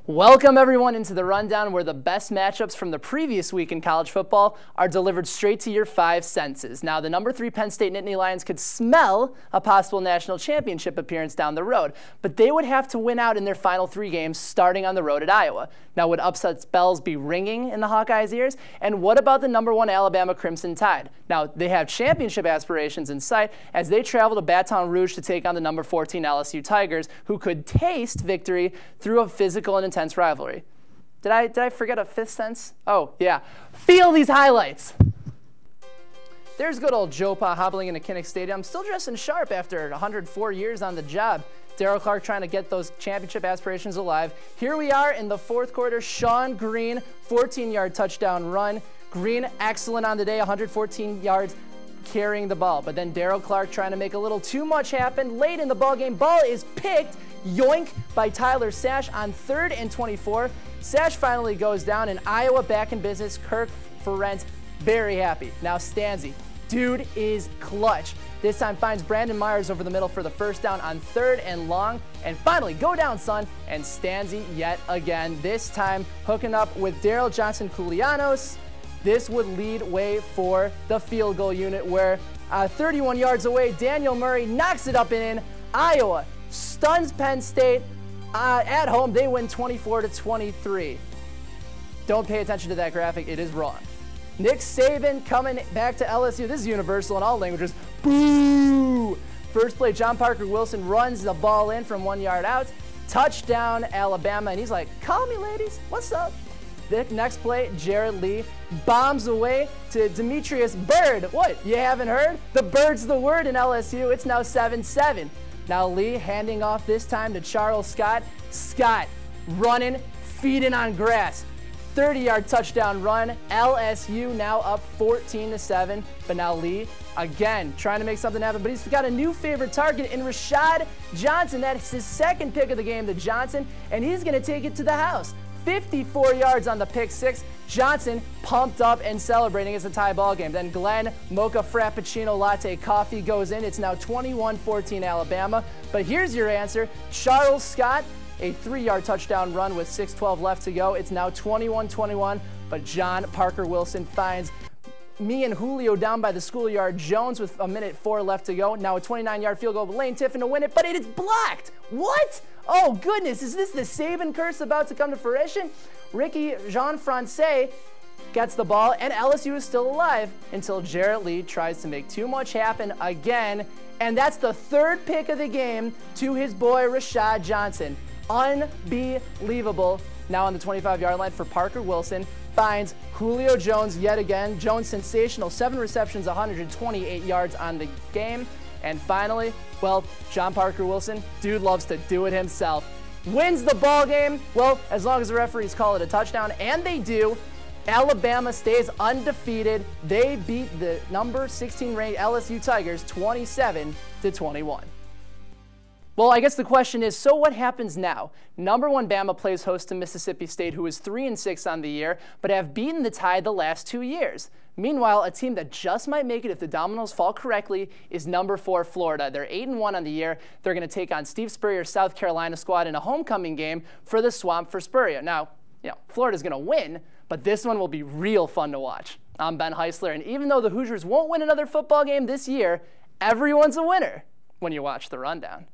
Welcome everyone into the rundown where the best matchups from the previous week in college football are delivered straight to your 5 senses. Now, the number 3 Penn State Nittany Lions could smell a possible national championship appearance down the road, but they would have to win out in their final 3 games starting on the road at Iowa. Now, would upset bells be ringing in the Hawkeyes' ears? And what about the number 1 Alabama Crimson Tide? Now, they have championship aspirations in sight as they travel to Baton Rouge to take on the number 14 LSU Tigers, who could taste victory through a physical and intense rivalry. Did I forget a 5th sense? Oh, yeah. Feel these highlights. There's good old Joe Pa hobbling into Kinnick Stadium, still dressing sharp after 104 years on the job. Darryl Clark trying to get those championship aspirations alive. Here we are in the 4th quarter. Sean Green, 14-yard touchdown run. Green, excellent on the day, 114 yards carrying the ball. But then Darryl Clark trying to make a little too much happen. Late in the ball game, ball is picked, yoink, by Tyler Sash on 3rd and 24. Sash finally goes down, and Iowa back in business. Kirk Ferentz very happy. Now Stanzi, dude is clutch. This time finds Brandon Myers over the middle for the first down on 3rd and long. And finally, go down, son, and Stanzi yet again. This time hooking up with Daryl Johnson-Koulianos. This would lead way for the field goal unit where 31 yards away, Daniel Murray knocks it up and in. Iowa stuns Penn State. At home, they win 24-23. Don't pay attention to that graphic. It is wrong. Nick Saban coming back to LSU. This is universal in all languages. Boo! First play, John Parker Wilson runs the ball in from 1 yard out. Touchdown, Alabama. And he's like, call me, ladies. What's up? The next play, Jared Lee bombs away to Demetrius Byrd. What, you haven't heard? The Bird's the word in LSU. It's now 7-7. Now Lee handing off this time to Charles Scott. Scott running, feeding on grass. 30-yard touchdown run. LSU now up 14-7. But now Lee, again, trying to make something happen. But he's got a new favorite target in Rashad Johnson. That's his 2nd pick of the game to Johnson. And he's going to take it to the house. 54 yards on the pick 6. Johnson pumped up and celebrating. It's a tie ball game. Then Glenn Mocha Frappuccino Latte Coffee goes in. It's now 21-14 Alabama. But here's your answer. Charles Scott, a 3-yard touchdown run with 6:12 left to go. It's now 21-21. But John Parker Wilson finds me and Julio down by the schoolyard. Jones with 1:04 left to go. Now a 29-yard field goal. Lane Tiffin to win it, but it is blocked. What? Oh, goodness. Is this the Saban curse about to come to fruition? Ricky Jean-Francais gets the ball, and LSU is still alive until Jarrett Lee tries to make too much happen again. And that's the 3rd pick of the game to his boy Rashad Johnson. Unbelievable. Now on the 25-yard line for Parker Wilson. Finds Julio Jones yet again. Jones sensational, 7 receptions, 128 yards on the game. And finally, well, John Parker Wilson, dude loves to do it himself. Wins the ball game, well, as long as the referees call it a touchdown, and they do. Alabama stays undefeated. They beat the number 16 ranked LSU Tigers 27-21. Well, I guess the question is, so what happens now? Number 1 Bama plays host to Mississippi State, who is 3-6 on the year, but have beaten the Tide the last 2 years. Meanwhile, a team that just might make it if the dominoes fall correctly is number 4 Florida. They're 8-1 on the year. They're going to take on Steve Spurrier's South Carolina squad in a homecoming game for the Swamp for Spurrier. Now, Florida's going to win, but this one will be real fun to watch. I'm Ben Heisler, and even though the Hoosiers won't win another football game this year, everyone's a winner when you watch the rundown.